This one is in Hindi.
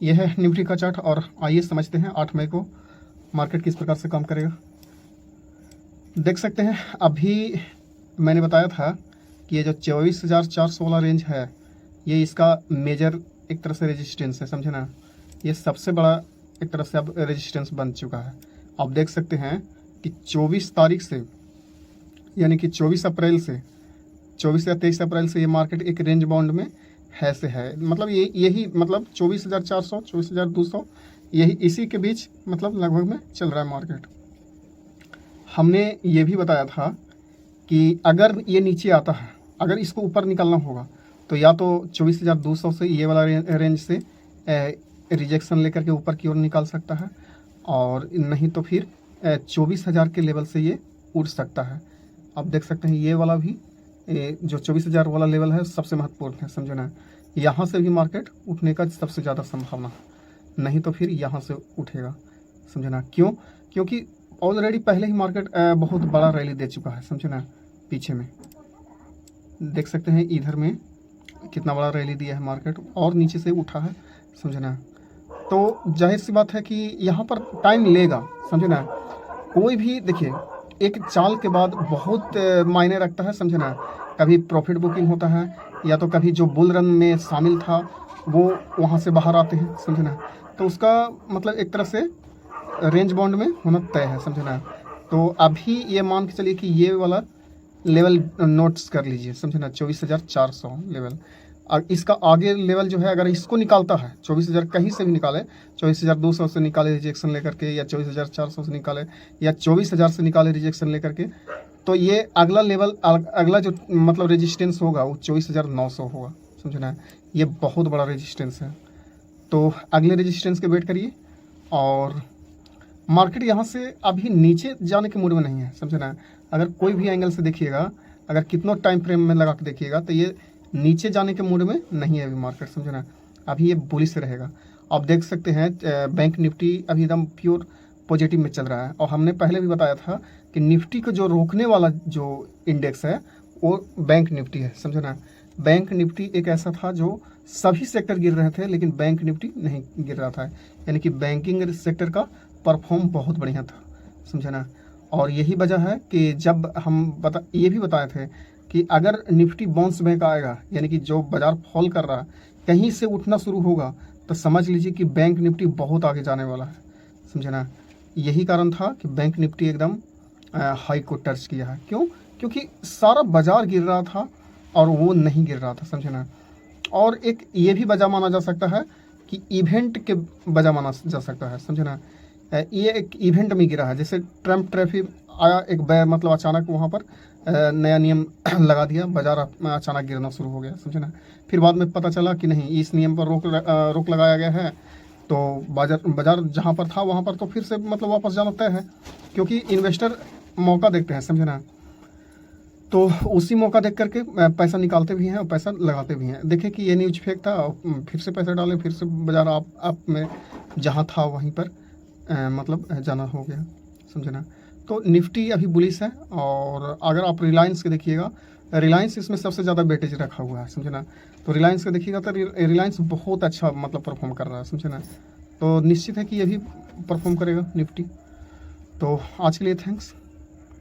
यह है निफ्टी का चार्ट और आइए समझते हैं 8 मई को मार्केट किस प्रकार से काम करेगा। देख सकते हैं अभी मैंने बताया था कि ये जो 24,400 वाला रेंज है ये इसका मेजर एक तरह से रेजिस्टेंस है, समझे ना। ये सबसे बड़ा एक तरह से अब रेजिस्टेंस बन चुका है। आप देख सकते हैं कि 24 तारीख से यानी कि 24 अप्रैल से 24 या 23 अप्रैल से ये मार्केट एक रेंज बाउंड में है से है, मतलब यही मतलब 24,400 24,200 यही इसी के बीच मतलब लगभग में चल रहा है मार्केट। हमने ये भी बताया था कि अगर ये नीचे आता है, अगर इसको ऊपर निकलना होगा तो या तो 24,200 से ये वाला रेंज से रिजेक्शन लेकर के ऊपर की ओर निकाल सकता है, और नहीं तो फिर 24,000 के लेवल से ये उठ सकता है। आप देख सकते हैं ये वाला भी जो 24,000 वाला लेवल है सबसे महत्वपूर्ण है, समझे ना। यहाँ से भी मार्केट उठने का सबसे ज़्यादा संभावना है, नहीं तो फिर यहाँ से उठेगा, समझे ना। क्यों? क्योंकि ऑलरेडी पहले ही मार्केट बहुत बड़ा रैली दे चुका है, समझे ना। पीछे में देख सकते हैं इधर में कितना बड़ा रैली दिया है मार्केट और नीचे से उठा है, समझे ना। तो जाहिर सी बात है कि यहाँ पर टाइम लेगा, समझे ना। कोई भी देखिए एक चाल के बाद बहुत मायने रखता है, समझे ना। कभी प्रॉफिट बुकिंग होता है या तो कभी जो बुल रन में शामिल था वो वहाँ से बाहर आते हैं, समझे ना। तो उसका मतलब एक तरह से रेंज बाउंड में होना तय है, समझे ना। तो अभी ये मान के चलिए कि ये वाला लेवल नोट्स कर लीजिए, समझे ना, 24,400 लेवल। और इसका आगे लेवल जो है अगर इसको निकालता है 24,000 कहीं से भी निकाले, 24,200 से निकाले रिजेक्शन लेकर के, या 24,400 से निकाले, या 24,000 से निकाले रिजेक्शन लेकर के, तो ये अगला लेवल अगला जो मतलब रेजिस्टेंस होगा वो 24,900 होगा, समझे ना। ये बहुत बड़ा रेजिस्टेंस है। तो अगले रेजिस्टेंस के वेट करिए। और मार्केट यहाँ से अभी नीचे जाने के मूड में नहीं है, समझे ना। अगर कोई भी एंगल से देखिएगा, अगर कितना टाइम फ्रेम में लगा के देखिएगा तो ये नीचे जाने के मूड में नहीं है अभी मार्केट, समझे ना। अभी ये बुलिश रहेगा। आप देख सकते हैं बैंक निफ्टी अभी एकदम प्योर पॉजिटिव में चल रहा है। और हमने पहले भी बताया था कि निफ्टी को जो रोकने वाला जो इंडेक्स है वो बैंक निफ्टी है, समझे ना। बैंक निफ्टी एक ऐसा था जो सभी सेक्टर गिर रहे थे लेकिन बैंक निफ्टी नहीं गिर रहा था, यानी कि बैंकिंग सेक्टर का परफॉर्म बहुत बढ़िया था, समझे ना। और यही वजह है कि जब हम ये भी बताए थे कि अगर निफ्टी बाउंस बैक आएगा, यानी कि जो बाजार फॉल कर रहा है कहीं से उठना शुरू होगा, तो समझ लीजिए कि बैंक निफ्टी बहुत आगे जाने वाला है, समझे ना। यही कारण था कि बैंक निफ्टी एकदम हाई को टच किया है। क्यों? क्योंकि सारा बाजार गिर रहा था और वो नहीं गिर रहा था, समझे ना। और एक ये भी वजह माना जा सकता है कि इवेंट के वजह माना जा सकता है, समझे ना। ये एक इवेंट में गिरा है, जैसे ट्रम्प ट्रैफिक आया एक मतलब अचानक वहाँ पर नया नियम लगा दिया, बाजार अचानक गिरना शुरू हो गया, समझे ना। फिर बाद में पता चला कि नहीं, इस नियम पर रोक लगाया गया है, तो बाजार जहाँ पर था वहाँ पर तो फिर से मतलब वापस जाना तय है, क्योंकि इन्वेस्टर मौका देखते हैं, समझे ना। तो उसी मौका देख करके पैसा निकालते भी हैं और पैसा लगाते भी हैं। देखें कि ये न्यूज फेक था, फिर से पैसा डालें, फिर से बाजार आप में जहाँ था वहीं पर मतलब जाना हो गया, समझे ना। तो निफ्टी अभी बुलिश है। और अगर आप रिलायंस के देखिएगा, रिलायंस इसमें सबसे ज़्यादा वेटेज रखा हुआ है, समझे ना। तो रिलायंस का देखिएगा तो रिलायंस बहुत अच्छा मतलब परफॉर्म कर रहा है, समझे ना। तो निश्चित है कि ये भी परफॉर्म करेगा निफ्टी। तो आज के लिए थैंक्स।